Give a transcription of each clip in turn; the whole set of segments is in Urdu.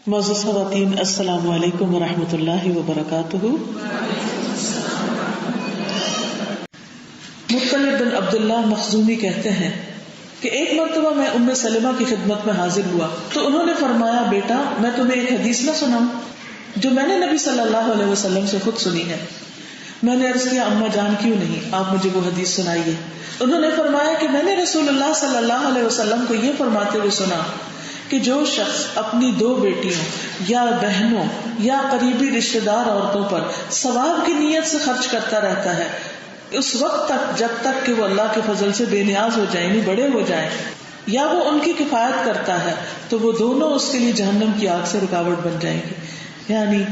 معزز خواتین، السلام علیکم ورحمۃ اللہ وبرکاتہ۔ مطلب بن عبداللہ مخزومی کہتے ہیں کہ ایک مرتبہ میں ام سلمہ کی خدمت میں حاضر ہوا تو انہوں نے فرمایا، بیٹا میں تمہیں ایک حدیث نہ سناؤں جو میں نے نبی صلی اللہ علیہ وسلم سے خود سنی ہے۔ میں نے عرض کیا، اماں جان کیوں نہیں، آپ مجھے وہ حدیث سنائیے۔ انہوں نے فرمایا کہ میں نے رسول اللہ صلی اللہ علیہ وسلم کو یہ فرماتے ہوئے سنا کہ جو شخص اپنی 2 بیٹیوں یا بہنوں یا قریبی رشتہ دار عورتوں پر ثواب کی نیت سے خرچ کرتا رہتا ہے اس وقت تک جب تک کہ وہ اللہ کے فضل سے بے نیاز ہو جائیں، یعنی بڑے ہو جائیں، یا وہ ان کی کفایت کرتا ہے تو وہ دونوں اس کے لیے جہنم کی آگ سے رکاوٹ بن جائیں گی۔ یعنی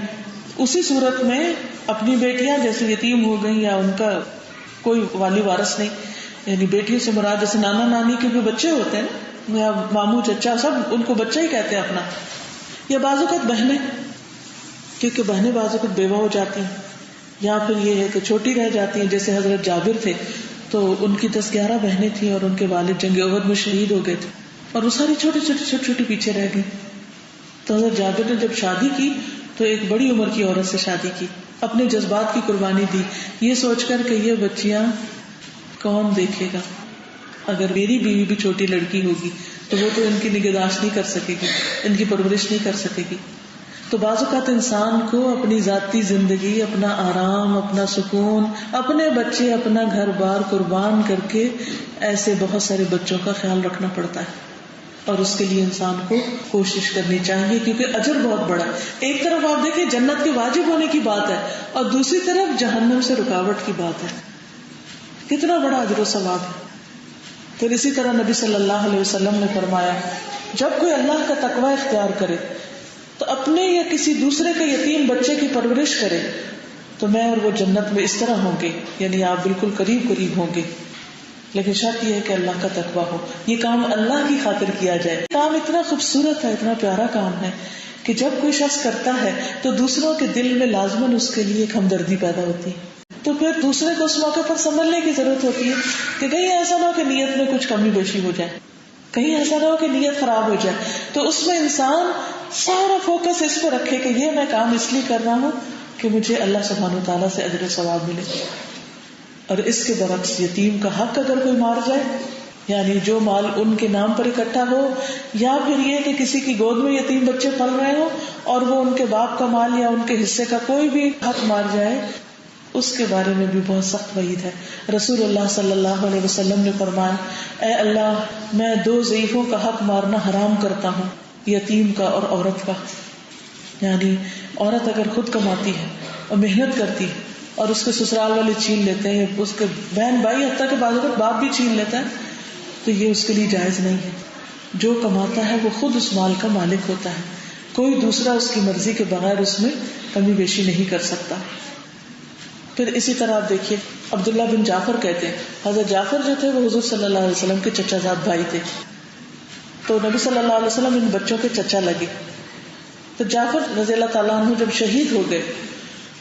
اسی صورت میں اپنی بیٹیاں جیسے یتیم ہو گئیں یا ان کا کوئی والی وارث نہیں، یعنی بیٹیوں سے مراد جیسے نانا نانی کے بھی بچے ہوتے ہیں یا ماموں چچا، سب ان کو بچہ ہی کہتے ہیں اپنا، یا بعض اوقات بہنیں، کیونکہ بہنیں بعض اوقات بیوہ ہو جاتی ہیں، یا پھر یہ ہے کہ چھوٹی رہ جاتی ہیں، جیسے حضرت جابر تھے تو ان کی 10-11 بہنیں تھیں اور ان کے والد جنگ احد میں شہید ہو گئے تھے اور وہ ساری چھوٹی پیچھے رہ گئی۔ تو حضرت جابر نے جب شادی کی تو ایک بڑی عمر کی عورت سے شادی کی، اپنے جذبات کی قربانی دی، یہ سوچ کر کہ یہ بچیاں کون دیکھے گا، اگر میری بیوی بھی چھوٹی لڑکی ہوگی تو وہ تو ان کی نگہداشت نہیں کر سکے گی، ان کی پرورش نہیں کر سکے گی۔ تو بعض اوقات انسان کو اپنی ذاتی زندگی، اپنا آرام، اپنا سکون، اپنے بچے، اپنا گھر بار قربان کر کے ایسے بہت سارے بچوں کا خیال رکھنا پڑتا ہے، اور اس کے لیے انسان کو کوشش کرنی چاہیے کیونکہ اجر بہت بڑا ہے۔ ایک طرف آپ دیکھیں جنت کے واجب ہونے کی بات ہے اور دوسری طرف جہنم سے رکاوٹ کی بات ہے، کتنا بڑا اجر و ثواب ہے۔ پھر اسی طرح نبی صلی اللہ علیہ وسلم نے فرمایا، جب کوئی اللہ کا تقوی اختیار کرے تو اپنے یا کسی دوسرے کے یتیم بچے کی پرورش کرے تو میں اور وہ جنت میں اس طرح ہوں گے، یعنی آپ بالکل قریب ہوں گے، لیکن شرط یہ ہے کہ اللہ کا تقوی ہو، یہ کام اللہ کی خاطر کیا جائے۔ کام اتنا خوبصورت ہے، اتنا پیارا کام ہے کہ جب کوئی شخص کرتا ہے تو دوسروں کے دل میں لازماً اس کے لیے ایک ہمدردی پیدا ہوتی ہے، تو پھر دوسرے کو اس موقع پر سنبھلنے کی ضرورت ہوتی ہے کہ کہیں ایسا نہ ہو کہ نیت میں کچھ کمی بیشی ہو جائے، کہیں ایسا نہ ہو کہ نیت خراب ہو جائے۔ تو اس میں انسان سارا فوکس اس پہ رکھے کہ یہ میں کام اس لیے کر رہا ہوں کہ مجھے اللہ سبحانہ وتعالیٰ سے اجر و ثواب ملے۔ اور اس کے برعکس یتیم کا حق اگر کوئی مار جائے، یعنی جو مال ان کے نام پر اکٹھا ہو، یا پھر یہ کہ کسی کی گود میں یتیم بچے پل رہے ہوں اور وہ ان کے باپ کا مال یا ان کے حصے کا کوئی بھی حق مار جائے، اس کے بارے میں بھی بہت سخت وعید ہے۔ رسول اللہ صلی اللہ علیہ وسلم نے فرمایا، اے اللہ، میں 2 ضعیفوں کا حق مارنا حرام کرتا ہوں، یتیم کا اور عورت کا۔ یعنی عورت اگر خود کماتی ہے اور محنت کرتی ہے اور اس کے سسرال والے چھین لیتے ہیں، اس کے بہن بھائی حتیٰ کہ بعض اوقات باپ بھی چھین لیتا ہے، تو یہ اس کے لیے جائز نہیں ہے۔ جو کماتا ہے وہ خود اس مال کا مالک ہوتا ہے، کوئی دوسرا اس کی مرضی کے بغیر اس میں کمی بیشی نہیں کر سکتا۔ پھر اسی طرح آپ دیکھیے، عبداللہ بن جعفر کہتے ہیں، حضرت جعفر جو تھے وہ حضور صلی اللہ علیہ وسلم کے چچا زاد بھائی تھے، تو نبی صلی اللہ علیہ وسلم ان بچوں کے چچا لگے۔ تو جعفر رضی اللہ تعالیٰ عنہ جب شہید ہو گئے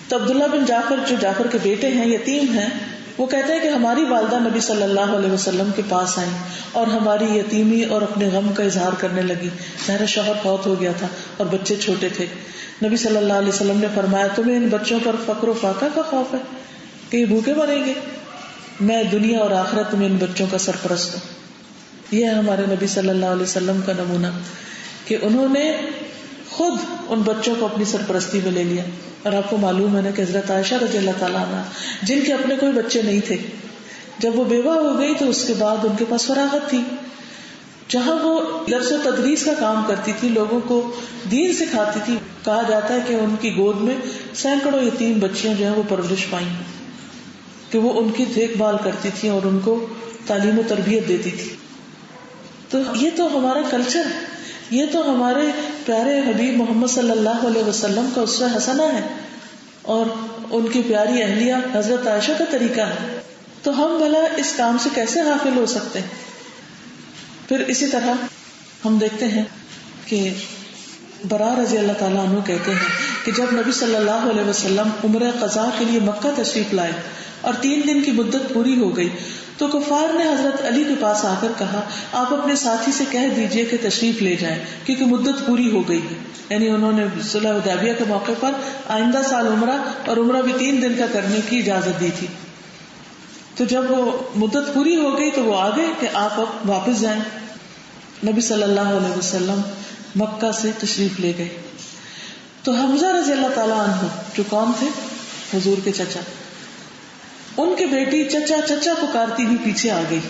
تو عبداللہ بن جعفر جو جعفر کے بیٹے ہیں، یتیم ہیں، وہ کہتے ہیں کہ ہماری والدہ نبی صلی اللہ علیہ وسلم کے پاس آئیں اور ہماری یتیمی اور اپنے غم کا اظہار کرنے لگی۔ میرا شوہر فوت ہو گیا تھا اور بچے چھوٹے تھے۔ نبی صلی اللہ علیہ وسلم نے فرمایا، تمہیں ان بچوں پر فقر و فاقہ کا خوف ہے کہ یہ بھوکے مریں گے؟ میں دنیا اور آخرت میں ان بچوں کا سرپرست ہوں۔ یہ ہے ہمارے نبی صلی اللہ علیہ وسلم کا نمونہ کہ انہوں نے خود ان بچوں کو اپنی سرپرستی میں لے لیا۔ اور آپ کو معلوم ہے نا کہ حضرت عائشہ رضی اللہ تعالیٰ عنہ، جن کے اپنے کوئی بچے نہیں تھے، جب وہ بیوہ ہو گئی تو اس کے بعد ان کے پاس فراغت تھی، جہاں وہ درس و تدریس کا کام کرتی تھی، لوگوں کو دین سکھاتی تھی۔ کہا جاتا ہے کہ ان کی گود میں سینکڑوں یتیم بچیاں جو ہیں وہ پرورش پائیں، کہ وہ ان کی دیکھ بھال کرتی تھی اور ان کو تعلیم و تربیت دیتی تھی۔ تو یہ تو ہمارا کلچر ہے، یہ تو ہمارے پیارے حبیب محمد صلی اللہ علیہ وسلم کا اسوہ حسنہ ہے اور ان کی پیاری اہلیہ حضرت عائشہ کا طریقہ ہے، تو ہم بھلا اس کام سے کیسے غافل ہو سکتے ہیں؟ پھر اسی طرح ہم دیکھتے ہیں کہ برا رضی اللہ تعالیٰ عنہ کہتے ہیں کہ جب نبی صلی اللہ علیہ وسلم عمرہ قضاء کے لیے مکہ تشریف لائے اور 3 دن کی مدت پوری ہو گئی تو کفار نے حضرت علی کے پاس آ کر کہا آپ اپنے ساتھی سے کہہ دیجئے کہ تشریف لے جائیں کیونکہ مدت پوری ہو گئی ہے. یعنی انہوں نے صلح حدیبیہ کے موقع پر آئندہ سال عمرہ اور عمرہ بھی 3 دن کا کرنے کی اجازت دی تھی. تو جب وہ مدت پوری ہو گئی تو وہ آ گئے کہ آپ اب واپس جائیں. نبی صلی اللہ علیہ وسلم مکہ سے تشریف لے گئے. تو حمزہ رضی اللہ تعالیٰ عنہ جو کون تھے؟ حضور کے چچا. ان کی بیٹی چچا چچا پکارتی ہوئی پیچھے آ گئی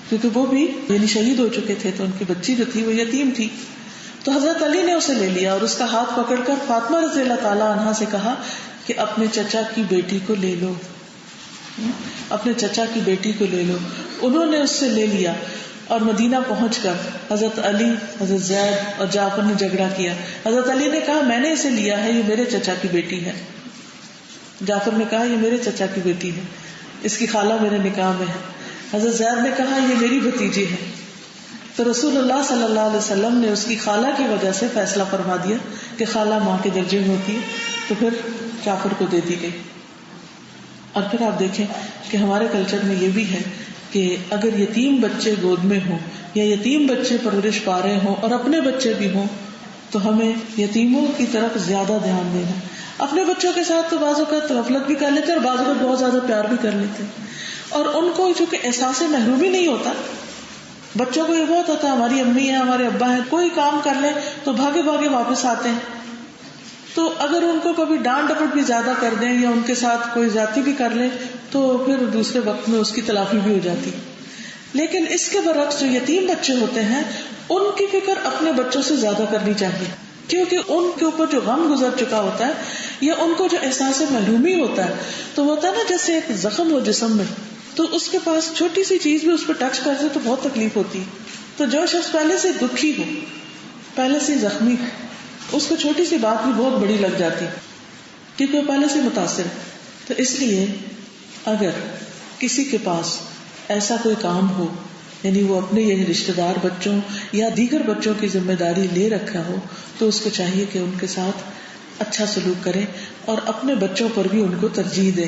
کیونکہ وہ بھی یعنی شہید ہو چکے تھے تو ان کی بچی جو تھی وہ یتیم تھی. تو حضرت علی نے اسے لے لیا اور اس کا ہاتھ پکڑ کر فاطمہ رضی اللہ تعالیٰ عنہا سے کہا کہ اپنے چچا کی بیٹی کو لے لو, اپنے چچا کی بیٹی کو لے لو. انہوں نے اس سے لے لیا اور مدینہ پہنچ کر حضرت علی, حضرت زید اور جعفر نے جھگڑا کیا. حضرت علی نے کہا میں نے اسے لیا ہے, یہ میرے چچا کی بیٹی ہے. جعفر نے کہا یہ میرے چچا کی بیٹی ہے, اس کی خالہ میرے نکاح میں ہے. حضرت زید نے کہا یہ میری بھتیجی ہے. تو رسول اللہ صلی اللہ علیہ وسلم نے اس کی خالہ کی وجہ سے فیصلہ فرما دیا کہ خالہ ماں کے درجے میں ہوتی ہے, تو پھر جعفر کو دے دی گئی. اور پھر آپ دیکھیں کہ ہمارے کلچر میں یہ بھی ہے کہ اگر یتیم بچے گود میں ہوں یا یتیم بچے پرورش پا رہے ہوں اور اپنے بچے بھی ہوں تو ہمیں یتیموں کی طرف زیادہ دھیان دینا. اپنے بچوں کے ساتھ تو بعض اوقات غفلت بھی کر لیتے اور بعض اوقات بہت زیادہ پیار بھی کر لیتے اور ان کو چونکہ احساس محرومی نہیں ہوتا. بچوں کو یہ بہت ہوتا ہے ہماری امی ہے ہمارے ابا ہیں, کوئی کام کر لیں تو بھاگے بھاگے واپس آتے ہیں. تو اگر ان کو کبھی ڈانٹ ڈپٹ بھی زیادہ کر دیں یا ان کے ساتھ کوئی زیادتی بھی کر لیں تو پھر دوسرے وقت میں اس کی تلافی بھی ہو جاتی. لیکن اس کے برعکس جو یتیم بچے ہوتے ہیں ان کی فکر اپنے بچوں سے زیادہ کرنی چاہیے, کیونکہ ان کے اوپر جو غم گزر چکا ہوتا ہے یا ان کو جو احساس محرومی ہوتا ہے تو ہوتا ہے نا جیسے ایک زخم ہو جسم میں, تو اس کے پاس چھوٹی سی چیز بھی اس پہ ٹچ کر دے تو بہت تکلیف ہوتی ہے. تو جو شخص پہلے سے دکھی ہو, پہلے سے زخمی ہو, اس کو چھوٹی سی بات بھی بہت بڑی لگ جاتی کیونکہ وہ پہلے سے متاثر ہے. تو اس لیے اگر کسی کے پاس ایسا کوئی کام ہو یعنی وہ اپنے یہ رشتے دار بچوں یا دیگر بچوں کی ذمہ داری لے رکھا ہو تو اس کو چاہیے کہ ان کے ساتھ اچھا سلوک کرے اور اپنے بچوں پر بھی ان کو ترجیح دے.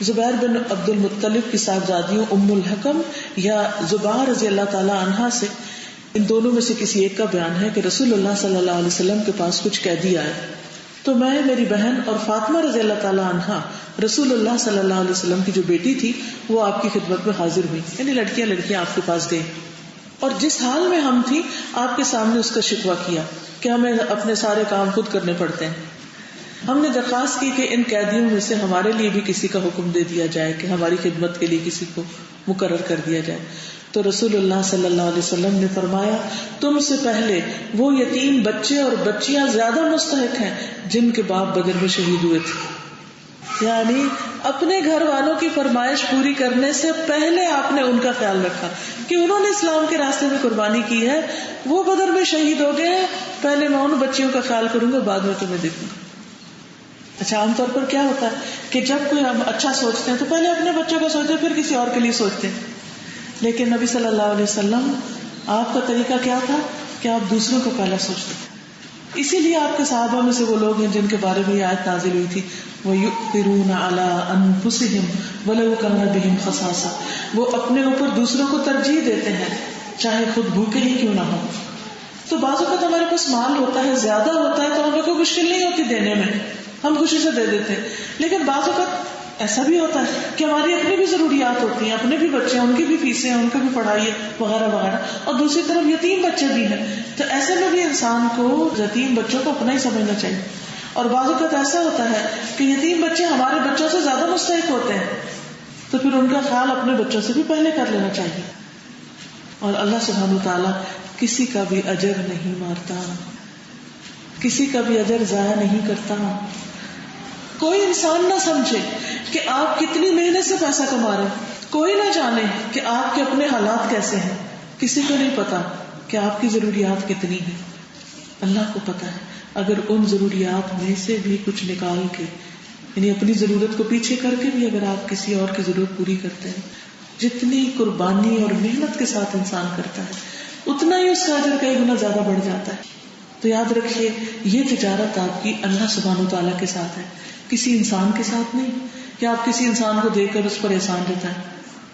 زبیر بن عبد المطلب کی صاحبزادیوں ام الحکم یا زبیر رضی اللہ تعالی عنہا سے, ان دونوں میں سے کسی ایک کا بیان ہے کہ رسول اللہ صلی اللہ علیہ وسلم کے پاس کچھ قیدی آئے تو میں, میری بہن اور فاطمہ رضی اللہ تعالی عنہا رسول اللہ صلی اللہ علیہ وسلم کی جو بیٹی تھی وہ آپ کی خدمت میں حاضر ہوئی, یعنی لڑکیاں آپ کے پاس گئی اور جس حال میں ہم تھی آپ کے سامنے اس کا شکوہ کیا کہ ہمیں اپنے سارے کام خود کرنے پڑتے ہیں. ہم نے درخواست کی کہ ان قیدیوں میں سے ہمارے لیے بھی کسی کا حکم دے دیا جائے کہ ہماری خدمت کے لیے کسی کو مقرر کر دیا جائے. تو رسول اللہ صلی اللہ علیہ وسلم نے فرمایا تم سے پہلے وہ یتیم بچے اور بچیاں زیادہ مستحق ہیں جن کے باپ بدر میں شہید ہوئے تھے. یعنی اپنے گھر والوں کی فرمائش پوری کرنے سے پہلے آپ نے ان کا خیال رکھا کہ انہوں نے اسلام کے راستے میں قربانی کی ہے, وہ بدر میں شہید ہو گئے ہیں, پہلے میں ان بچیوں کا خیال کروں گا, بعد میں تمہیں دیکھوں گا. اچھا عام طور پر کیا ہوتا ہے کہ جب کوئی ہم اچھا سوچتے ہیں تو پہلے اپنے بچوں کا سوچتے ہیں پھر کسی اور کے لیے سوچتے ہیں. لیکن نبی صلی اللہ علیہ وسلم آپ کا طریقہ کیا تھا کہ آپ دوسروں کو پہلا سوچتے تھے. اسی لیے آپ کے صحابہ میں سے وہ لوگ ہیں جن کے بارے میں یہ آیت نازل ہوئی تھی وَيُؤْثِرُونَ عَلَىٰ أَنفُسِهِمْ وَلَوْ كَانَ بِهِمْ خَصَاصَةٌ, وہ اپنے اوپر دوسروں کو ترجیح دیتے ہیں چاہے خود بھوکے ہی کیوں نہ ہو. تو بعض اوقات ہمارے پاس مال ہوتا ہے, زیادہ ہوتا ہے, تو ہمیں کوئی مشکل نہیں ہوتی دینے میں, ہم خوشی سے دے دیتے ہیں. لیکن بعض اوقات ایسا بھی ہوتا ہے کہ ہماری اپنی بھی ضروریات ہوتی ہیں, اپنے بھی بچے ہیں, ان کی بھی فیسیں ہیں, ان کی بھی پڑھائی ہے وغیرہ وغیرہ, اور دوسری طرف یتیم بچے بھی ہیں. تو ایسے میں بھی انسان کو یتیم بچوں کو اپنا ہی سمجھنا چاہیے. اور بعض اوقات ایسا ہوتا ہے کہ یتیم بچے ہمارے بچوں سے زیادہ مستحق ہوتے ہیں, تو پھر ان کا خیال اپنے بچوں سے بھی پہلے کر لینا چاہیے. اور اللہ سبحانہ وتعالیٰ کسی کا بھی اجر نہیں مارتا, کسی کا بھی اجر ضائع نہیں کرتا. کوئی انسان نہ سمجھے کہ آپ کتنی محنت سے پیسہ کما رہے ہیں, کوئی نہ جانے کہ آپ کے اپنے حالات کیسے ہیں, کسی کو نہیں پتا کہ آپ کی ضروریات کتنی ہیں. اللہ کو پتا ہے. اگر ان ضروریات میں سے بھی کچھ نکال کے یعنی اپنی ضرورت کو پیچھے کر کے بھی اگر آپ کسی اور کی ضرورت پوری کرتے ہیں, جتنی قربانی اور محنت کے ساتھ انسان کرتا ہے اتنا ہی اس کا اجر کئی گنا زیادہ بڑھ جاتا ہے. تو یاد رکھیے یہ تجارت آپ کی اللہ سبحانہ وتعالیٰ کے ساتھ ہے, کسی انسان کے ساتھ نہیں کہ آپ کسی انسان کو دے کر اس پر احسان جتائیں.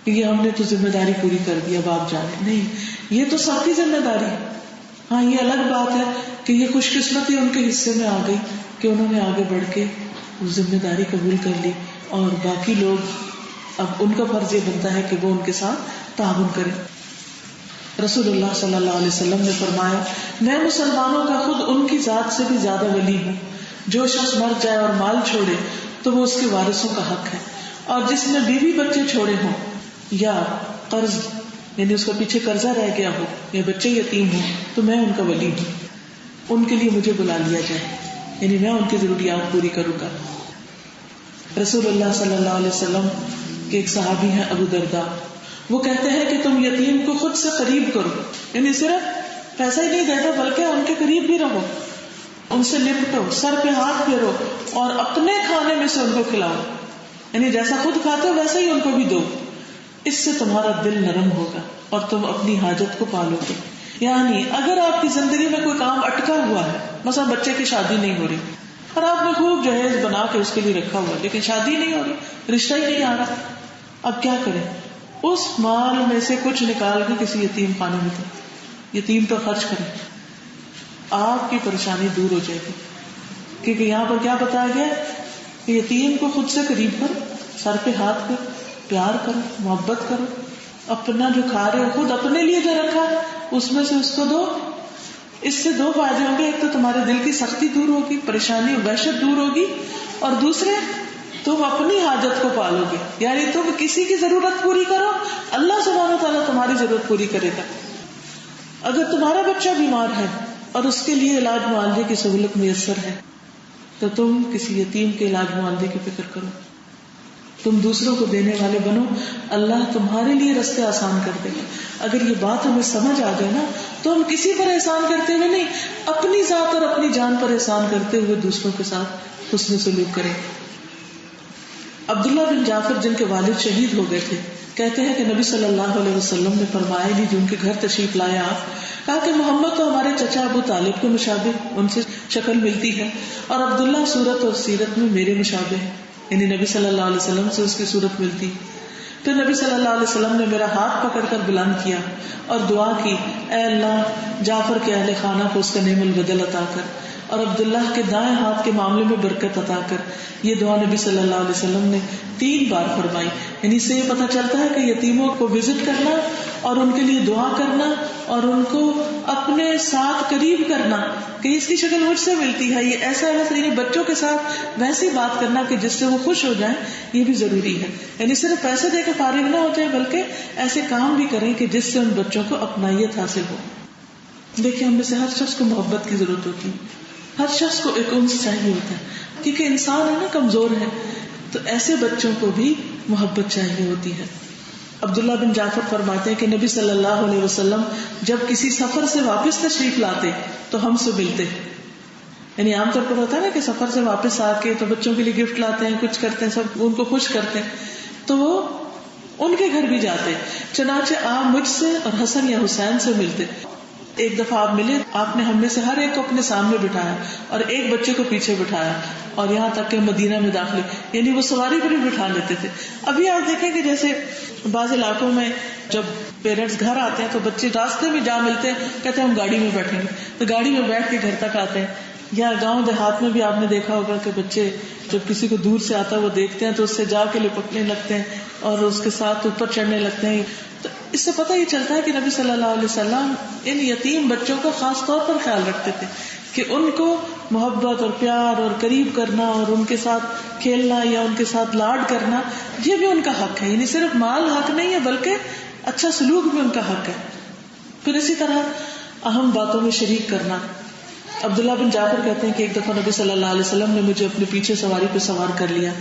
کہ یہ ہم نے تو ذمہ داری پوری کر دی اب آپ جانے. نہیں، یہ تو سب کی ذمہ داری ہے. ہاں یہ الگ بات ہے کہ یہ خوش قسمتی ان کے حصے میں آ گئی کہ انہوں نے آگے بڑھ کے ذمہ داری قبول کر لی، اور باقی لوگ اب ان کا فرض یہ بنتا ہے کہ وہ ان کے ساتھ تعاون کریں. رسول اللہ صلی اللہ علیہ وسلم نے فرمایا، میں مسلمانوں کا خود ان کی ذات سے بھی زیادہ ولی ہوں. جو شخص مر جائے اور مال چھوڑے تو وہ اس کے وارثوں کا حق ہے، اور جس نے بیوی بچے چھوڑے ہوں یا قرض یعنی اس کا پیچھے قرضہ رہ گیا ہو یا بچے یتیم ہوں تو میں ان کا ولی ہوں. ان کے لیے مجھے بلا لیا جائے، یعنی میں ان کی ضروریات پوری کروں گا. رسول اللہ صلی اللہ علیہ وسلم کے ایک صحابی ہیں ابو درداء، وہ کہتے ہیں کہ تم یتیم کو خود سے قریب کرو، یعنی صرف پیسہ ہی نہیں دینا بلکہ ان کے قریب بھی رہو، ان سے لپٹو، سر پہ ہاتھ پھیرو اور اپنے کھانے میں سے ان کو کھلاؤ، یعنی جیسا خود کھاتے ہو ویسا ہی ان کو بھی دو. اس سے تمہارا دل نرم ہوگا اور تم اپنی حاجت کو پالو گے. یعنی اگر آپ کی زندگی میں کوئی کام اٹکا ہوا ہے، مثلا بچے کی شادی نہیں ہو رہی اور آپ نے خوب جہیز بنا کے اس کے لیے رکھا ہوا لیکن شادی نہیں ہو رہی، رشتہ ہی نہیں آ رہا، اب کیا کریں؟ اس مال میں سے کچھ نکال کے کسی یتیم خانے میں دیں، یتیم پر خرچ کریں، آپ کی پریشانی دور ہو جائے گی. کیونکہ یہاں پر کیا بتایا گیا کہ یتیم کو خود سے قریب کرو، سر پہ ہاتھ کرو، پیار کرو، محبت کرو، اپنا جو کھا رہے ہو خود اپنے لیے جو رکھا اس میں سے اس کو دو. اس سے دو فائدے ہوں گے، ایک تو تمہارے دل کی سختی دور ہوگی، پریشانی وحشت دور ہوگی، اور دوسرے تم اپنی حاجت کو پالو گے، یعنی تم کسی کی ضرورت پوری کرو، اللہ سبحانہ وتعالیٰ تمہاری ضرورت پوری کرے گا. اگر تمہارا بچہ بیمار ہے اور اس کے لیے علاج معالجے کی سہولت میسر ہے تو تم کسی یتیم کے علاج معالجے کی فکر کرو، تم دوسروں کو دینے والے بنو، اللہ تمہارے لیے رستے آسان کر دے گا. اگر یہ بات ہمیں سمجھ آ جائے نا تو ہم کسی پر احسان کرتے ہوئے نہیں، اپنی ذات اور اپنی جان پر احسان کرتے ہوئے دوسروں کے ساتھ حسن سلوک کریں. عبداللہ بن جعفر جن کے والد شہید ہو گئے تھے کہتے ہیں کہ نبی صلی اللہ علیہ وسلم نے فرمایا جو ان کے گھر تشریف لائے آپ، کہا کہ محمد تو ہمارے چچا ابو طالب کے مشابہ ان سے شکل ملتی ہے، اور عبداللہ صورت اور سیرت میں میرے مشابہ ہے، یعنی نبی صلی اللہ علیہ وسلم سے اس کی صورت ملتی. پھر نبی صلی اللہ علیہ وسلم نے میرا ہاتھ پکڑ کر بلند کیا اور دعا کی، اے اللہ جعفر کے اہل خانہ کو اس کا نعم البدل عطا کر اور عبداللہ کے دائیں ہاتھ کے معاملے میں برکت عطا کر. یہ دعا نبی صلی اللہ علیہ وسلم نے 3 بار فرمائی. یعنی اس سے یہ پتہ چلتا ہے کہ یتیموں کو وزٹ کرنا اور ان کے لیے دعا کرنا اور ان کو اپنے ساتھ قریب کرنا کہ اس کی شکل مجھ سے ملتی ہے، یہ ایسا ہے، یعنی بچوں کے ساتھ ویسی بات کرنا کہ جس سے وہ خوش ہو جائیں، یہ بھی ضروری ہے. یعنی صرف پیسے دے کے فارغ نہ ہو جائے بلکہ ایسے کام بھی کریں کہ جس سے ان بچوں کو اپنائیت حاصل ہو. دیکھیں ہم میں سے ہر شخص کو محبت کی ضرورت ہوتی ہے، ہر شخص کو ایک انس چاہیے ہوتا ہے، کیونکہ انسان ہے نا، کمزور ہے، تو ایسے بچوں کو بھی محبت چاہیے ہوتی ہے. عبداللہ بن جعفر فرماتے ہیں کہ نبی صلی اللہ علیہ وسلم جب کسی سفر سے واپس تشریف لاتے تو ہم سے ملتے. یعنی عام طور پر ہوتا ہے نا کہ سفر سے واپس آ کے تو بچوں کے لیے گفٹ لاتے ہیں، کچھ کرتے ہیں، سب ان کو خوش کرتے ہیں، تو وہ ان کے گھر بھی جاتے. چنانچہ آپ مجھ سے اور حسن یا حسین سے ملتے. ایک دفعہ آپ ملے، آپ نے ہم میں سے ہر ایک کو اپنے سامنے بٹھایا اور ایک بچے کو پیچھے بٹھایا، اور یہاں تک کہ مدینہ میں داخلے، یعنی وہ سواری پر بھی بٹھا لیتے تھے. ابھی آپ دیکھیں کہ جیسے بعض علاقوں میں جب پیرنٹس گھر آتے ہیں تو بچے راستے میں جا ملتے ہیں، کہتے ہیں ہم گاڑی میں بیٹھیں گے، تو گاڑی میں بیٹھ کے گھر تک آتے ہیں. یا گاؤں دیہات میں بھی آپ نے دیکھا ہوگا کہ بچے جب کسی کو دور سے آتا ہے وہ دیکھتے ہیں تو اس سے جا کے لپٹنے لگتے ہیں اور اس کے ساتھ اوپر چڑھنے لگتے ہیں. تو اس سے پتہ یہ چلتا ہے کہ نبی صلی اللہ علیہ وسلم ان یتیم بچوں کا خاص طور پر خیال رکھتے تھے کہ ان کو محبت اور پیار اور قریب کرنا اور ان کے ساتھ کھیلنا یا ان کے ساتھ لاڈ کرنا، یہ بھی ان کا حق ہے. یعنی صرف مال حق نہیں ہے بلکہ اچھا سلوک بھی ان کا حق ہے. پھر اسی طرح اہم باتوں میں شریک کرنا. عبداللہ بن جعفر کہتے ہیں کہ ایک دفعہ نبی صلی اللہ علیہ وسلم نے مجھے اپنے پیچھے سواری پہ سوار کر لیا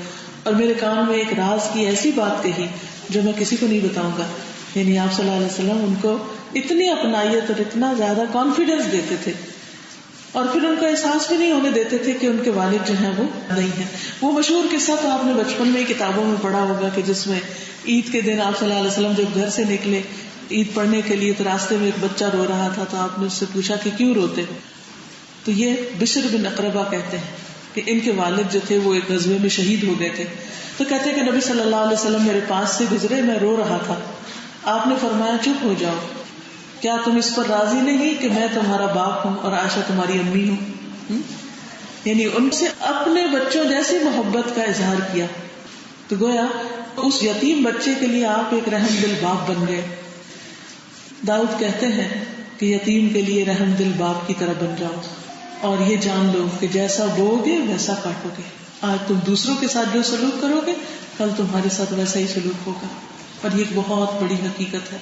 اور میرے کان میں ایک راز کی ایسی بات کہی جو میں کسی کو نہیں بتاؤں گا. یعنی آپ صلی اللہ علیہ وسلم ان کو اتنی اپنائیت اور اتنا زیادہ کانفیڈینس دیتے تھے اور پھر ان کو احساس بھی نہیں ہونے دیتے تھے کہ ان کے والد جو ہیں وہ نہیں ہیں. وہ مشہور قصہ تو آپ نے بچپن میں کتابوں میں پڑھا ہوگا کہ جس میں عید کے دن آپ صلی اللہ علیہ وسلم جب گھر سے نکلے عید پڑھنے کے لیے تو راستے میں ایک بچہ رو رہا تھا، تو آپ نے اس سے پوچھا کہ کیوں روتے؟ تو یہ بشر بن اقربہ کہتے ہیں کہ ان کے والد جو تھے وہ ایک غزوے میں شہید ہو گئے تھے. تو تو کہتے ہیں کہ نبی صلی اللہ علیہ وسلم میرے پاس سے گزرے، میں رو رہا تھا، آپ نے فرمایا چپ ہو جاؤ، کیا تم اس پر راضی نہیں کہ میں تمہارا باپ ہوں اور عائشہ تمہاری امی ہوں؟ یعنی ان سے اپنے بچوں جیسی محبت کا اظہار کیا. تو گویا اس یتیم بچے کے لیے آپ ایک رحم دل باپ بن گئے. داؤد کہتے ہیں کہ یتیم کے لیے رحم دل باپ کی طرح بن جاؤ اور یہ جان لو کہ جیسا بو گے ویسا کاٹو گے. آج تم دوسروں کے ساتھ جو سلوک کرو گے کل تمہارے ساتھ ویسا ہی سلوک ہوگا. اور یہ ایک بہت بڑی حقیقت ہے.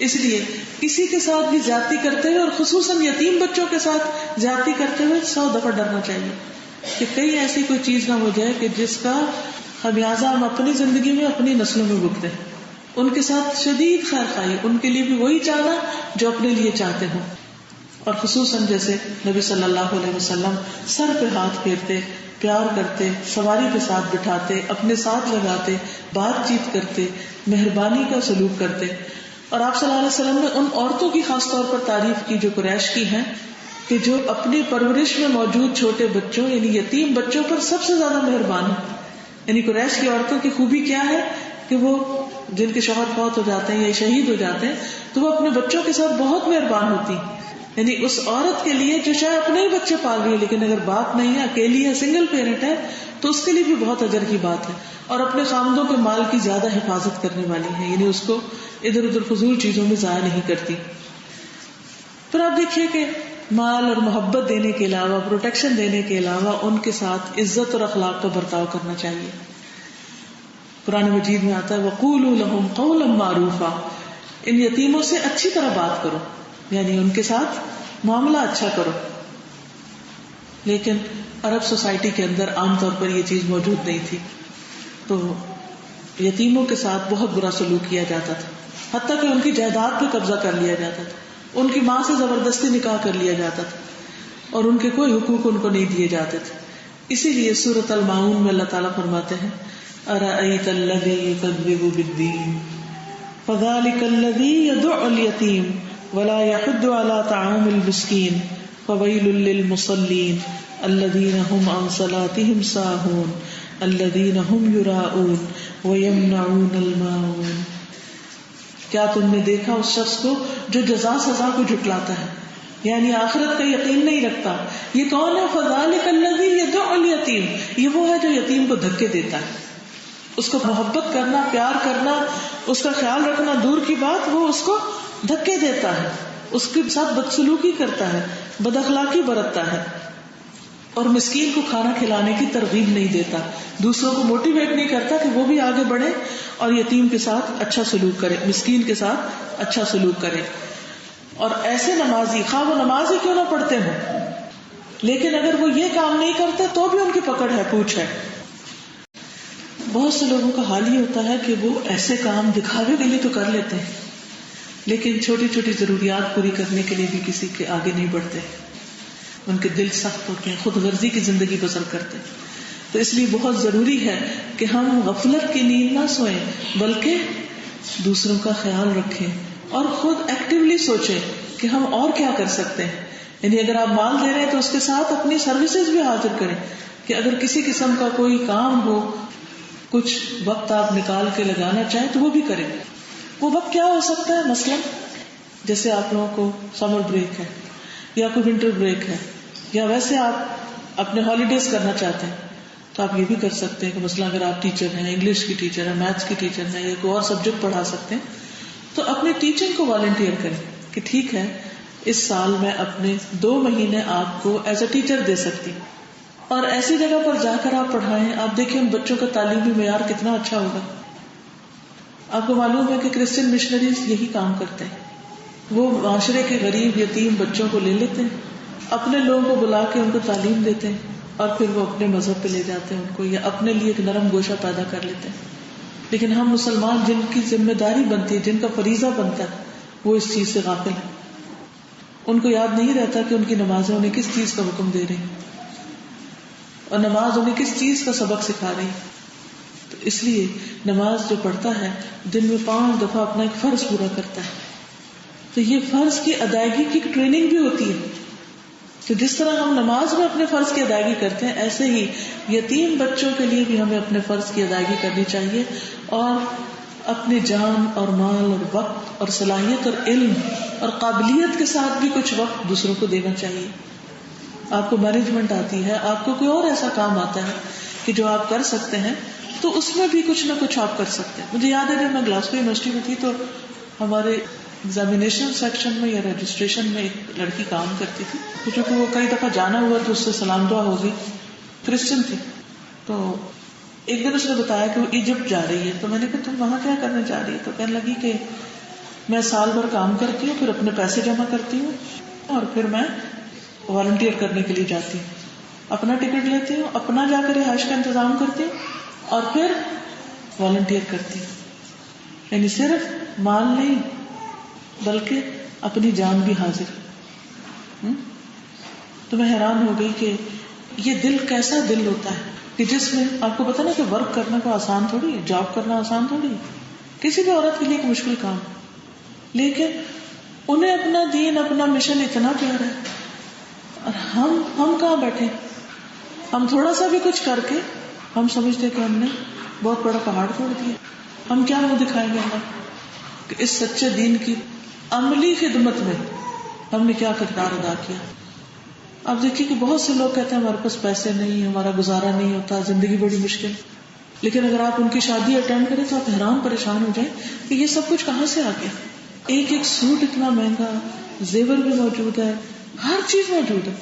اس لیے کسی کے ساتھ بھی زیادتی کرتے ہوئے اور خصوصاً یتیم بچوں کے ساتھ زیادتی کرتے ہوئے 100 دفعہ ڈرنا چاہیے کہ کہیں ایسی کوئی چیز نہ ہو جائے کہ جس کا خمیازہ ہم اپنی زندگی میں اپنی نسلوں میں بھگتے ہیں. ان کے ساتھ شدید خیر خواہی، ان کے لیے بھی وہی چاہنا جو اپنے لیے چاہتے ہوں. اور خصوصاً جیسے نبی صلی اللہ علیہ وسلم سر پہ ہاتھ پھیرتے، پیار کرتے، سواری کے ساتھ بٹھاتے، اپنے ساتھ لگاتے، بات چیت کرتے، مہربانی کا سلوک کرتے. اور آپ صلی اللہ علیہ وسلم نے ان عورتوں کی خاص طور پر تعریف کی جو قریش کی ہیں کہ جو اپنی پرورش میں موجود چھوٹے بچوں یعنی یتیم بچوں پر سب سے زیادہ مہربان ہیں. یعنی قریش کی عورتوں کی خوبی کیا ہے کہ وہ جن کے شوہر فوت ہو جاتے ہیں یا شہید ہو جاتے ہیں تو وہ اپنے بچوں کے ساتھ بہت مہربان ہوتی. یعنی اس عورت کے لیے جو شاید اپنے ہی بچے پال رہی ہے لیکن اگر باپ نہیں ہے، اکیلی ہے، سنگل پیرنٹ ہے، تو اس کے لیے بھی بہت اجر کی بات ہے. اور اپنے خامدوں کے مال کی زیادہ حفاظت کرنے والی ہے، یعنی اس کو ادھر ادھر فضول چیزوں میں ضائع نہیں کرتی. پھر آپ دیکھیے کہ مال اور محبت دینے کے علاوہ، پروٹیکشن دینے کے علاوہ ان کے ساتھ عزت اور اخلاق کا برتاؤ کرنا چاہیے. قرآن مجید میں آتا ہے وَقُولُوا لَهُمْ قَوْلًا مَعْرُوفًا، ان یتیموں سے اچھی طرح بات کرو، یعنی ان کے ساتھ معاملہ اچھا کرو. لیکن عرب سوسائٹی کے اندر عام طور پر یہ چیز موجود نہیں تھی، تو یتیموں کے ساتھ بہت برا سلوک کیا جاتا تھا، حتیٰ کہ ان کی جائیداد پہ قبضہ کر لیا جاتا تھا، ان کی ماں سے زبردستی نکاح کر لیا جاتا تھا اور ان کے کوئی حقوق ان کو نہیں دیے جاتے تھے. اسی لیے سورۃ الماعون میں اللہ تعالیٰ فرماتے ہیں أَرَأَيْتَ الَّذِي يُكَذِّبُ بِالدِّينِ فَذَلِكَ الَّذِي يَدُعُّ الْيَتِيمَ وَلَا يَحُضُّ عَلَى طَعَامِ الْمِسْكِينِ فَوَيْلٌ لِّلْمُصَلِّينَ الَّذِينَ هُمْ عَنْ صَلَاتِهِمْ سَاهُونَ الَّذِينَ هُمْ يُرَاءُونَ وَيَمْنَعُونَ الْمَاعُونَ. کیا تم نے دیکھا اس شخص کو جو جزا سزا کو جھٹلاتا ہے، یعنی آخرت کا یقین نہیں رکھتا؟ یہ کون ہے؟ فَذَلِكَ الَّذِي يَدُعُّ الْيَتِيمَ، یہ وہ ہے جو یتیم کو دھکے دیتا ہے. اس کو محبت کرنا، پیار کرنا، اس کا خیال رکھنا دور کی بات، وہ اس کو دھکے دیتا ہے، اس کے ساتھ بدسلوکی کرتا ہے، بد اخلاقی برتتا ہے. اور مسکین کو کھانا کھلانے کی ترغیب نہیں دیتا، دوسروں کو موٹیویٹ نہیں کرتا کہ وہ بھی آگے بڑھے اور یتیم کے ساتھ اچھا سلوک کرے، مسکین کے ساتھ اچھا سلوک کرے. اور ایسے نمازی، خواہ وہ نماز ہی کیوں نہ پڑھتے ہوں، لیکن اگر وہ یہ کام نہیں کرتے تو بھی ان کی پکڑ ہے، پوچھ ہے. بہت سے لوگوں کا حال یہ ہوتا ہے کہ وہ ایسے کام دکھاوے کے لیے تو کر لیتے ہیں لیکن چھوٹی چھوٹی ضروریات پوری کرنے کے لیے بھی کسی کے آگے نہیں بڑھتے. ان کے دل سخت ہوتے ہیں، خود غرضی کی زندگی بسر کرتے ہیں. تو اس لیے بہت ضروری ہے کہ ہم غفلت کی نیند نہ سوئیں بلکہ دوسروں کا خیال رکھیں اور خود ایکٹیولی سوچیں کہ ہم اور کیا کر سکتے ہیں. یعنی اگر آپ مال دے رہے ہیں تو اس کے ساتھ اپنی سروسز بھی حاضر کریں کہ اگر کسی قسم کا کوئی کام ہو، کچھ وقت آپ نکال کے لگانا چاہیں تو وہ بھی کریں. وہ وقت کیا ہو سکتا ہے؟ مثلا جیسے آپ لوگوں کو سمر بریک ہے یا کوئی ونٹر بریک ہے یا ویسے آپ اپنے ہالیڈیز کرنا چاہتے ہیں تو آپ یہ بھی کر سکتے ہیں کہ مثلا اگر آپ ٹیچر ہیں، انگلش کی ٹیچر ہیں، میتھس کی ٹیچر ہیں یا کوئی اور سبجیکٹ پڑھا سکتے ہیں تو اپنی ٹیچنگ کو والنٹیئر کریں کہ ٹھیک ہے اس سال میں اپنے 2 مہینے آپ کو ایز اے ٹیچر دے سکتی اور ایسی جگہ پر جا کر آپ پڑھائیں. آپ دیکھیں ان بچوں کا تعلیمی معیار کتنا اچھا ہوگا. آپ کو معلوم ہے کہ کرسچن مشنریز یہی کام کرتے ہیں، وہ معاشرے کے غریب یتیم بچوں کو لے لیتے ہیں، اپنے لوگوں کو بلا کے ان کو تعلیم دیتے ہیں اور پھر وہ اپنے مذہب پہ لے جاتے ہیں ان کو، یا اپنے لیے ایک نرم گوشہ پیدا کر لیتے ہیں. لیکن ہم مسلمان جن کی ذمہ داری بنتی ہے، جن کا فریضہ بنتا ہے، وہ اس چیز سے غافل ہیں. ان کو یاد نہیں رہتا کہ ان کی نمازیں انہیں کس چیز کا حکم دے رہی اور نماز انہیں کس چیز کا سبق سکھا رہی. تو اس لیے نماز جو پڑھتا ہے دن میں 5 دفعہ اپنا ایک فرض پورا کرتا ہے. تو یہ فرض کی ادائیگی کی ٹریننگ بھی ہوتی ہے تو جس طرح ہم نماز میں اپنے فرض کی ادائیگی کرتے ہیں، ایسے ہی یتیم بچوں کے لیے بھی ہمیں اپنے فرض کی ادائیگی کرنی چاہیے، اور اپنی جان اور مال اور وقت اور صلاحیت اور علم اور قابلیت کے ساتھ بھی کچھ وقت دوسروں کو دینا چاہیے. آپ کو مینجمنٹ آتی ہے، آپ کو کوئی اور ایسا کام آتا ہے کہ جو آپ کر سکتے ہیں، تو اس میں بھی کچھ نہ کچھ آپ کر سکتے ہیں. مجھے یاد ہے جب میں گلاسگو یونیورسٹی میں تھی تو ہمارے ایگزامینیشن سیکشن میں یا رجسٹریشن میں ایک لڑکی کام کرتی تھی، کیونکہ وہ کئی دفعہ جانا ہوا تو اس سے سلام دعا ہوگی، کرسچن تھی. تو ایک دن اس نے بتایا کہ وہ ایجپٹ جا رہی ہے. تو میں نے کہا تم وہاں کیا کرنے جا رہی ہے؟ تو کہنے لگی کہ میں سال بھر کام کرتی ہوں، پھر اپنے پیسے جمع کرتی ہوں، اور پھر میں والنٹیئر کرنے کے لیے جاتی ہوں، اپنا ٹکٹ لیتی ہوں، اپنا جا کر رہائش کا انتظام کرتی ہوں، اور پھر والنٹیئر کرتی ہوں. یعنی صرف مال نہیں بلکہ اپنی جان بھی حاضر. تو میں حیران ہو گئی کہ یہ دل کیسا دل ہوتا ہے کہ جس میں آپ کو پتا نا کہ ورک کرنا کو آسان تھوڑی ہے، جاب کرنا آسان تھوڑی ہے، کسی بھی عورت کے لیے ایک مشکل کام، لیکن انہیں اپنا دین اپنا مشن اتنا پیارا ہے. اور ہم کہاں بیٹھے، ہم تھوڑا سا بھی کچھ کر کے ہم سمجھتے کہ ہم نے بہت بڑا پہاڑ توڑ دیا. ہم کیا منہ دکھائیں گے اللہ کہ اس سچے دین کی عملی خدمت میں ہم نے کیا کردار ادا کیا. آپ دیکھیے کہ بہت سے لوگ کہتے ہیں ہمارے پاس پیسے نہیں، ہمارا گزارا نہیں ہوتا، زندگی بڑی مشکل. لیکن اگر آپ ان کی شادی اٹینڈ کریں تو آپ حیران پریشان ہو جائیں کہ یہ سب کچھ کہاں سے آ گیا. ایک ایک سوٹ اتنا مہنگا، زیور بھی موجود ہے، ہر چیز موجود ہے،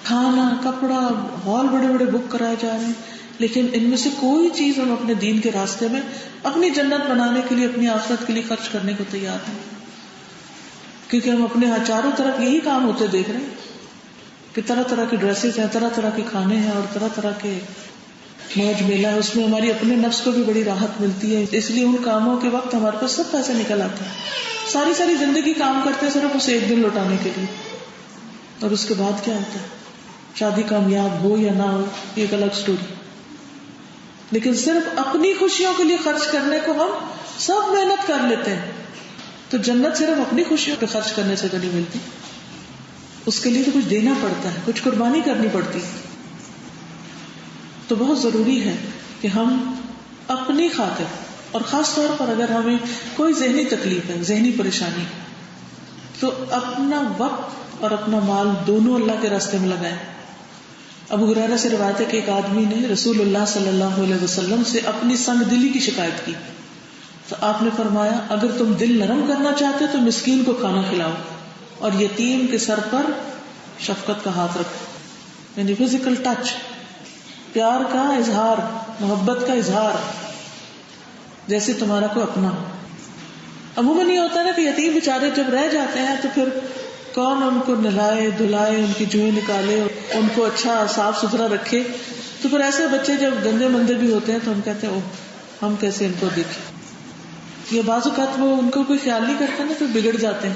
کھانا، کپڑا، ہال بڑے بڑے بک کرائے جا رہے ہیں. لیکن ان میں سے کوئی چیز ہم اپنے دین کے راستے میں اپنی جنت بنانے کے لیے، اپنی آخرت کے لیے خرچ کرنے کو تیار ہیں. کیونکہ ہم اپنے ہاں چاروں طرف یہی کام ہوتے دیکھ رہے ہیں کہ طرح طرح کے ڈریسز ہیں، طرح طرح کے کھانے ہیں، اور طرح طرح کے موج میلہ ہے. اس میں ہماری اپنے نفس کو بھی بڑی راحت ملتی ہے. اس لیے ان کاموں کے وقت ہمارے پاس سب پیسے نکل آتے ہیں. ساری ساری زندگی کام کرتے ہیں صرف اسے ایک دن لوٹانے کے لیے. اور اس کے بعد کیا ہوتا ہے؟ شادی کامیاب ہو یا نہ ہو یہ ایک الگ سٹوری. لیکن صرف اپنی خوشیوں کے لیے خرچ کرنے کو ہم سب محنت کر لیتے ہیں. تو جنت صرف اپنی خوشیوں پہ خرچ کرنے سے تو نہیں ملتی، اس کے لیے تو کچھ دینا پڑتا ہے، کچھ قربانی کرنی پڑتی. تو بہت ضروری ہے کہ ہم اپنی خاطر، اور خاص طور پر اگر ہمیں کوئی ذہنی تکلیف ہے، ذہنی پریشانی، تو اپنا وقت اور اپنا مال دونوں اللہ کے راستے میں لگائیں. ابو ہریرہ سے روایت ہے کہ ایک آدمی نے رسول اللہ صلی اللہ علیہ وسلم سے اپنی سنگ دلی کی شکایت کی. تو آپ نے فرمایا اگر تم دل نرم کرنا چاہتے تو مسکین کو کھانا کھلاؤ اور یتیم کے سر پر شفقت کا ہاتھ رکھو. یعنی فزیکل ٹچ، پیار کا اظہار، محبت کا اظہار، جیسے تمہارا کوئی اپنا ہو. عموماً یہ ہوتا ہے نا کہ یتیم بیچارے جب رہ جاتے ہیں تو پھر کون ان کو نہلائے دھلائے، ان کی جوئیں نکالے، ان کو اچھا صاف ستھرا رکھے. تو پھر ایسے بچے جب گندے مندے بھی ہوتے ہیں تو ہم کہتے ہیں اوہ ہم کیسے ان کو دیکھیں. یہ بعض اوقات وہ ان کو کوئی خیال نہیں کرتا نا، پھر بگڑ جاتے ہیں،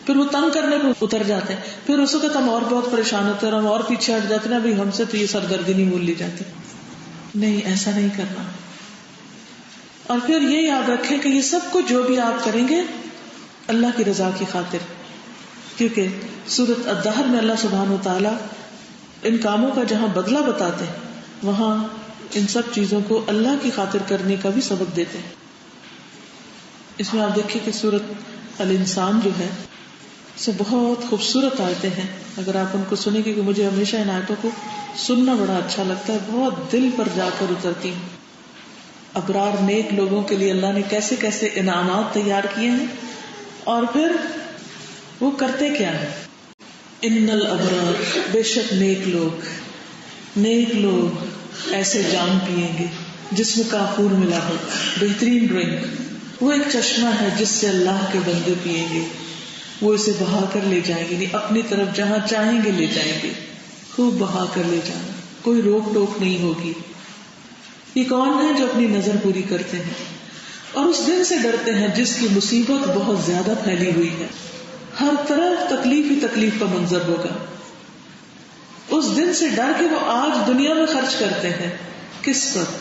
پھر وہ تنگ کرنے کو اتر جاتے ہیں. پھر اس وقت ہم اور بہت پریشان ہوتے ہیں اور ہم اور پیچھے ہٹ جاتے ہیں، بھائی ہم سے تو یہ سردردی نہیں بول لی جاتی. نہیں، ایسا نہیں کرنا. اور پھر یہ یاد رکھیں کہ یہ سب کچھ جو بھی آپ کریں گے اللہ کی رضا کی خاطر، کیونکہ سورۃ الدہر میں اللہ سبحانہ وتعالی ان کاموں کا جہاں بدلہ بتاتے ہیں وہاں ان سب چیزوں کو اللہ کی خاطر کرنے کا بھی سبق دیتے ہیں. اس میں آپ دیکھیں کہ سورۃ الانسان جو ہے سے بہت خوبصورت آیتیں ہیں. اگر آپ ان کو سنیں گے، کہ مجھے ہمیشہ ان آیتوں کو سننا بڑا اچھا لگتا ہے، بہت دل پر جا کر اترتی ہیں. ابرار نیک لوگوں کے لیے اللہ نے کیسے کیسے انعامات تیار کیے ہیں، اور پھر وہ کرتے کیا ہے. ان الابرار، بے شک نیک لوگ ایسے جام پیئیں گے جس میں کافور ملا ہو، بہترین ڈرنک. وہ ایک چشمہ ہے جس سے اللہ کے بندے پیئیں گے، وہ اسے بہا کر لے جائیں گے، نہیں اپنی طرف جہاں چاہیں گے لے جائیں گے، خوب بہا کر لے جانا، کوئی روک ٹوک نہیں ہوگی. یہ کون ہے جو اپنی نظر پوری کرتے ہیں اور اس دن سے ڈرتے ہیں جس کی مصیبت بہت زیادہ پھیلی ہوئی ہے. ہر طرف تکلیف ہی تکلیف کا منظر ہوگا. اس دن سے ڈر کے وہ آج دنیا میں خرچ کرتے ہیں. کس پر؟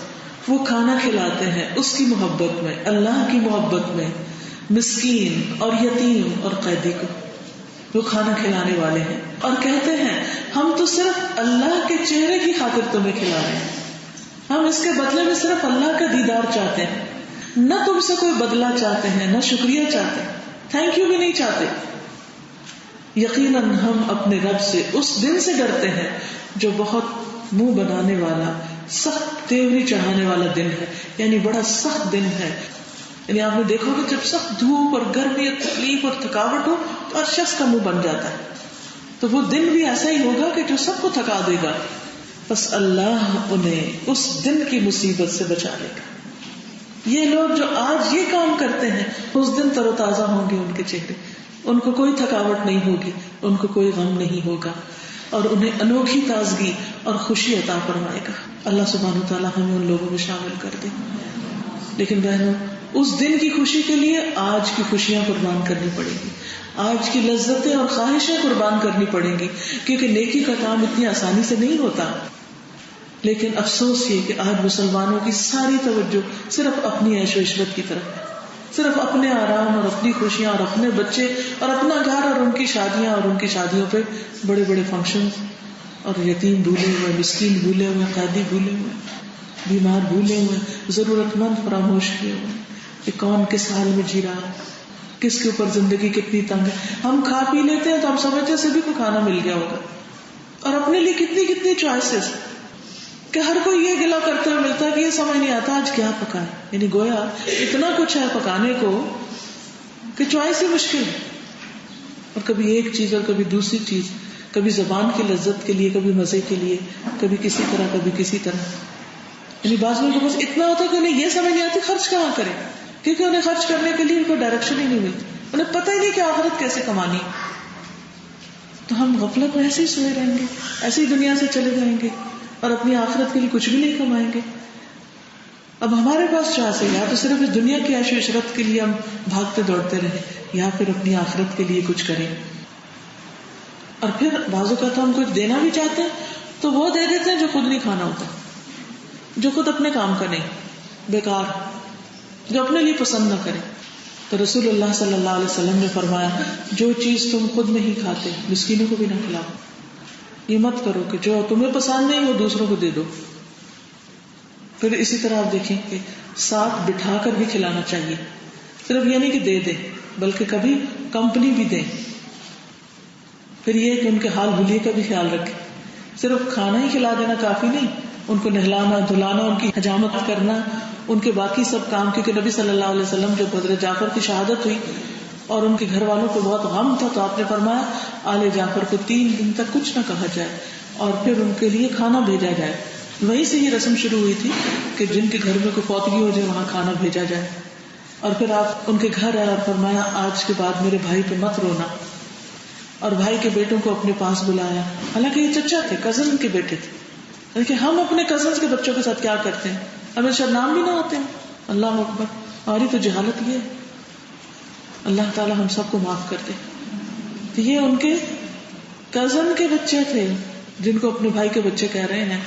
وہ کھانا کھلاتے ہیں اس کی محبت میں، اللہ کی محبت میں، مسکین اور یتیم اور قیدی کو. وہ کھانا کھلانے والے ہیں اور کہتے ہیں ہم تو صرف اللہ کے چہرے کی خاطر تمہیں کھلا رہے ہیں، ہم اس کے بدلے میں صرف اللہ کا دیدار چاہتے ہیں، نہ تم سے کوئی بدلہ چاہتے ہیں، نہ شکریہ چاہتے ہیں، تھینک یو بھی نہیں چاہتے. یقیناً ہم اپنے رب سے اس دن سے ڈرتے ہیں جو بہت منہ بنانے والا، سخت تیوری چڑھانے والا دن ہے، یعنی بڑا سخت دن ہے. یعنی آپ نے دیکھو کہ جب سخت دھوپ اور گرمی اور تکلیف اور تھکاوٹ ہو تو ہر شخص کا منہ بن جاتا ہے، تو وہ دن بھی ایسا ہی ہوگا کہ جو سب کو تھکا دے گا. بس اللہ انہیں اس دن کی مصیبت سے بچا لے گا. یہ لوگ جو آج یہ کام کرتے ہیں اس دن تر و تازہ ہوں گے ان کے چہرے، ان کو کوئی تھکاوٹ نہیں ہوگی، ان کو کوئی غم نہیں ہوگا، اور انہیں انوکھی تازگی اور خوشی عطا فرمائے گا. اللہ سبحانہ وتعالیٰ ہمیں ان لوگوں میں شامل کر دے. لیکن بہنوں، اس دن کی خوشی کے لیے آج کی خوشیاں قربان کرنی پڑیں گی، آج کی لذتیں اور خواہشیں قربان کرنی پڑیں گی، کیونکہ نیکی کا کام اتنی آسانی سے نہیں ہوتا. لیکن افسوس یہ کہ آج مسلمانوں کی ساری توجہ صرف اپنی عیش و عشرت کی طرف ہے، صرف اپنے آرام اور اپنی خوشیاں اور اپنے بچے اور اپنا گھر اور ان کی شادیاں اور ان کی شادیوں پہ بڑے بڑے فنکشن، اور یتیم بھولے ہوئے، مسکین بھولے ہوئے، قیدی بھولے ہوئے، بیمار بھولے ہوئے، ضرورت مند فراموش کیے ہوئے کہ کون کس حال میں جی رہا ہے، کس کے اوپر زندگی کتنی تنگ ہے. ہم کھا پی لیتے ہیں تو ہم سمجھتے ہیں سبھی کو کھانا مل گیا ہوگا، اور اپنے لیے کتنی کتنی چوائسیز کہ ہر کوئی یہ گلا کرتے ہوئے ملتا ہے کہ یہ سمجھ نہیں آتا آج کیا پکائے. یعنی گویا اتنا کچھ ہے پکانے کو کہ چوائس ہی مشکل ہے، اور کبھی ایک چیز اور کبھی دوسری چیز، کبھی زبان کی لذت کے لیے، کبھی مزے کے لیے، کبھی کسی طرح کبھی کسی طرح. یعنی بعض لوگوں کو بس اتنا ہوتا ہے کہ انہیں یہ سمجھ نہیں آتی خرچ کہاں کریں، کیونکہ انہیں خرچ کرنے کے لیے کوئی ڈائریکشن ہی نہیں ملتی، انہیں پتہ ہی نہیں کہ آخرت کیسے کمانی. تو ہم غفلت میں ایسے ہی سوئے رہیں گے، ایسے ہی دنیا سے چلے جائیں گے اور اپنی آخرت کے لیے کچھ بھی نہیں کمائیں گے. اب ہمارے پاس چوائس ہے، یا تو صرف اس دنیا کی عیش و عشرت کے لیے ہم بھاگتے دوڑتے رہیں، یا پھر اپنی آخرت کے لیے کچھ کریں. اور پھر بعض اوقات ہم کچھ دینا بھی چاہتے ہیں تو وہ دے دیتے ہیں جو خود نہیں کھانا ہوتا، جو خود اپنے کام کا نہیں، بیکار، جو اپنے لیے پسند نہ کرے. تو رسول اللہ صلی اللہ علیہ وسلم نے فرمایا جو چیز تم خود نہیں کھاتے مسکینوں کو بھی نہ کھلاؤ. یہ مت کرو کہ جو تمہیں پسند نہیں وہ دوسروں کو دے دو. پھر اسی طرح آپ دیکھیں کہ ساتھ بٹھا کر بھی کھلانا چاہیے، صرف یہ نہیں کہ دے دیں بلکہ کبھی کمپنی بھی دیں. پھر یہ کہ ان کے حال بھلیے کا بھی خیال رکھیں. صرف کھانا ہی کھلا دینا کافی نہیں، ان کو نہلانا دھلانا، ان کی حجامت کرنا، ان کے باقی سب کام. کیونکہ نبی صلی اللہ علیہ وسلم جب حضرت جعفر کی شہادت ہوئی اور ان کے گھر والوں کو بہت غم تھا تو آپ نے فرمایا آل جعفر کو 3 دن تک کچھ نہ کہا جائے اور پھر ان کے لیے کھانا بھیجا جائے. وہیں سے یہ رسم شروع ہوئی تھی کہ جن کے گھر میں کوئی فوتگی ہو جائے وہاں کھانا بھیجا جائے. اور پھر آپ ان کے گھر آئے اور فرمایا آج کے بعد میرے بھائی پہ مت رونا. اور بھائی کے بیٹوں کو اپنے پاس بلایا، حالانکہ یہ چچا تھے، کزن کے بیٹے تھے. لیکن ہم اپنے کزنز کے بچوں کے ساتھ کیا کرتے ہیں، ہمیں شاید نام بھی نہ آتے ہیں. اللہ اکبر، ہماری تو جہالت یہ ہے. اللہ تعالی ہم سب کو معاف کر دے. تو یہ ان کے کزن کے بچے تھے جن کو اپنے بھائی کے بچے کہہ رہے ہیں،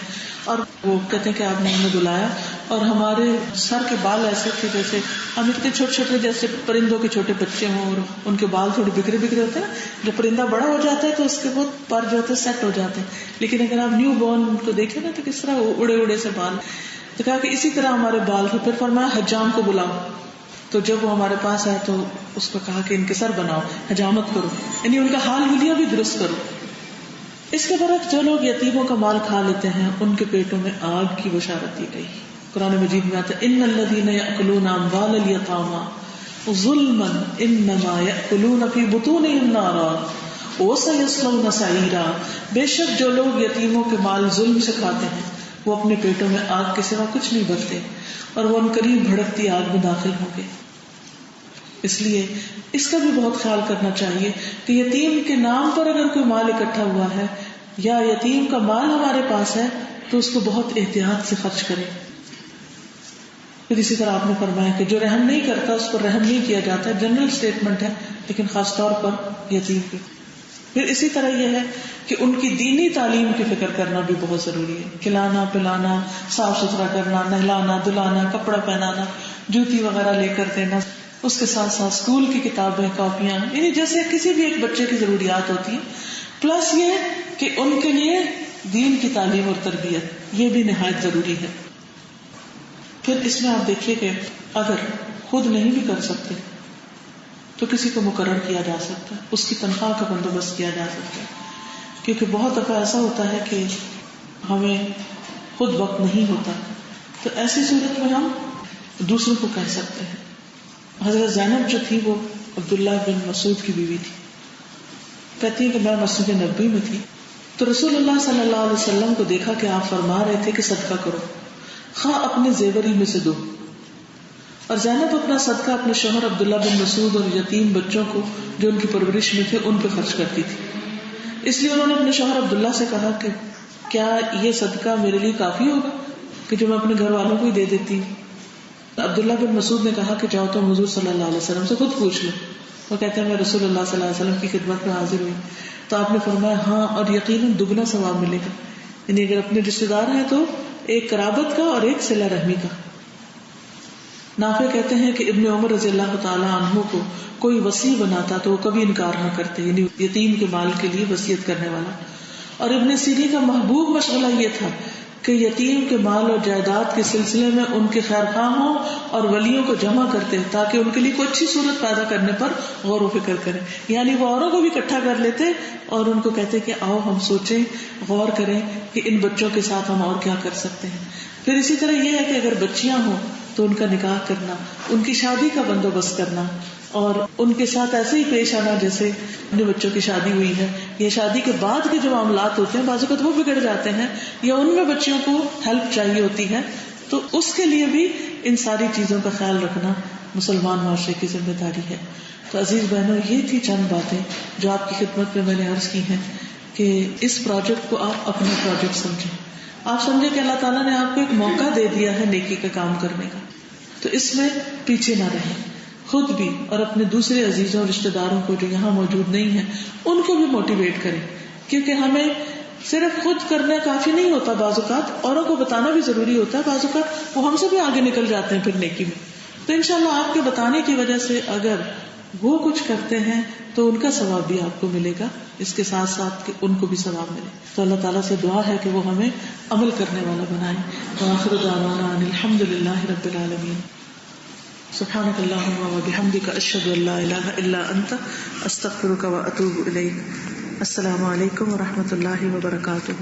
اور وہ کہتے ہیں کہ آپ نے ہمیں بلایا اور ہمارے سر کے بال ایسے تھے جیسے ہم اتنے چھوٹے چھوٹے جیسے پرندوں کے چھوٹے بچے ہوں، اور ان کے بال تھوڑے بکھرے بکھرے ہوتے ہیں نا. جب پرندہ بڑا ہو جاتا ہے تو اس کے بہت پر جو ہوتے ہیں سیٹ ہو جاتے ہیں، لیکن اگر آپ نیو بورن کو دیکھیں نا تو کس طرح اڑے اڑے سے بال. تو کہا کہ اسی طرح ہمارے بال تھے. پھر فرمایا حجام کو بلاؤ. تو جب وہ ہمارے پاس آئے تو اس کو کہا کہ ان کے سر بناؤ، حجامت کرو، یعنی ان کا حال حلیہ بھی درست کرو. اس کے برعکس جو لوگ یتیموں کا مال کھا لیتے ہیں ان کے پیٹوں میں آگ کی بشارت دی گئی. قرآن مجید میں آتا ہے ان الذین یأکلون اموال الیتامی ظلما انما یأکلون فی بطونہم نارا وسیصلون سعیرا. بے شک جو لوگ یتیموں کے مال ظلم سے کھاتے ہیں وہ اپنے پیٹوں میں آگ کے سوا کچھ نہیں بھرتے اور وہ عنقریب بھڑکتی آگ میں داخل ہوں گے. اس لیے اس کا بھی بہت خیال کرنا چاہیے کہ یتیم کے نام پر اگر کوئی مال اکٹھا ہوا ہے یا یتیم کا مال ہمارے پاس ہے تو اس کو بہت احتیاط سے خرچ کریں. پھر اسی طرح آپ نے فرمایا کہ جو رحم نہیں کرتا اس پر رحم نہیں کیا جاتا. جنرل سٹیٹمنٹ ہے لیکن خاص طور پر یتیم کی. پھر اسی طرح یہ ہے کہ ان کی دینی تعلیم کی فکر کرنا بھی بہت ضروری ہے. کھلانا پلانا، صاف ستھرا کرنا، نہلانا دلانا، کپڑا پہنانا، جوتی وغیرہ لے کر دینا. اس کے ساتھ ساتھ اسکول کی کتابیں، کاپیاں، یعنی جیسے کسی بھی ایک بچے کی ضروریات ہوتی ہیں، پلس یہ کہ ان کے لیے دین کی تعلیم اور تربیت، یہ بھی نہایت ضروری ہے. پھر اس میں آپ دیکھیے کہ اگر خود نہیں بھی کر سکتے تو کسی کو مقرر کیا جا سکتا ہے، اس کی تنخواہ کا بندوبست کیا جا سکتا ہے. کیونکہ بہت دفعہ ایسا ہوتا ہے کہ ہمیں خود وقت نہیں ہوتا، تو ایسی صورت میں ہم دوسروں کو کہہ سکتے ہیں. حضرت زینب جو تھی وہ عبداللہ بن مسعود کی بیوی تھی. کہتی ہے کہ میں مسجد نبوی میں تھی تو رسول اللہ صلی اللہ علیہ وسلم کو دیکھا کہ آپ فرما رہے تھے کہ صدقہ کرو، خواہ اپنے زیور ہی میں سے دو. اور زینب اپنا صدقہ اپنے شوہر عبداللہ بن مسعود اور یتیم بچوں کو جو ان کی پرورش میں تھے ان پہ خرچ کرتی تھی. اس لیے انہوں نے اپنے شوہر عبداللہ سے کہا کہ کیا یہ صدقہ میرے لیے کافی ہوگا کہ جو میں اپنے گھر والوں کو ہی دے دیتی ہوں. عبداللہ بن مسعود نے کہا کہ جاؤ تم حضور صلی اللہ علیہ وسلم سے خود پوچھ لو. وہ کہتے ہیں میں رسول اللہ صلی اللہ علیہ وسلم کی خدمت میں حاضر ہوئی تو آپ نے فرمایا ہاں، اور یقیناً دگنا ثواب ملے گا. یعنی اگر اپنے رشتے دار ہیں تو ایک قرابت کا اور ایک صلہ رحمی کا. نافع کہتے ہیں کہ ابن عمر رضی اللہ تعالیٰ عنہ کو کوئی وصی بناتا تو وہ کبھی انکار نہ کرتے، یعنی یتیم کے مال کے لیے وصیت کرنے والا. اور ابن سیرین کا محبوب مشغلہ یہ تھا کہ یتیم کے مال اور جائیداد کے سلسلے میں ان کے خیر خواہوں اور ولیوں کو جمع کرتے تاکہ ان کے لیے کوئی اچھی صورت پیدا کرنے پر غور و فکر کریں. یعنی وہ اوروں کو بھی اکٹھا کر لیتے اور ان کو کہتے کہ آؤ ہم سوچیں، غور کریں کہ ان بچوں کے ساتھ ہم اور کیا کر سکتے ہیں. پھر اسی طرح یہ ہے کہ اگر بچیاں ہوں تو ان کا نکاح کرنا، ان کی شادی کا بندوبست کرنا اور ان کے ساتھ ایسے ہی پیش آنا جیسے اپنے بچوں کی شادی ہوئی ہے، یا شادی کے بعد کے جو معاملات ہوتے ہیں بعض اوقات وہ بگڑ جاتے ہیں یا ان میں بچیوں کو ہیلپ چاہیے ہوتی ہے، تو اس کے لیے بھی ان ساری چیزوں کا خیال رکھنا مسلمان معاشرے کی ذمہ داری ہے. تو عزیز بہنوں، یہ تھی چند باتیں جو آپ کی خدمت میں نے عرض کی ہیں کہ اس پروجیکٹ کو آپ اپنا پروجیکٹ سمجھیں. آپ سمجھیں کہ اللہ تعالیٰ نے آپ کو ایک موقع دے دیا ہے نیکی کا کام کرنے کا، تو اس میں پیچھے نہ رہیں. خود بھی اور اپنے دوسرے عزیزوں اور رشتے داروں کو جو یہاں موجود نہیں ہیں ان کو بھی موٹیویٹ کریں، کیونکہ ہمیں صرف خود کرنا کافی نہیں ہوتا، بعض اوقات اوروں کو بتانا بھی ضروری ہوتا ہے. بعض اوقات وہ ہم سے بھی آگے نکل جاتے ہیں پھر نیکی میں. تو انشاءاللہ آپ کے بتانے کی وجہ سے اگر وہ کچھ کرتے ہیں تو ان کا ثواب بھی آپ کو ملے گا، اس کے ساتھ ساتھ کہ ان کو بھی ثواب ملے. تو اللہ تعالیٰ سے دعا ہے کہ وہ ہمیں عمل کرنے والا بنائے. وآخر دعوانا ان الحمد للہ رب العالمین. سبحانک اللہم وبحمدک اشہد ان لا الہ الا انت استغفرک واتوب الیک. السلام علیکم ورحمۃ اللہ وبرکاتہ.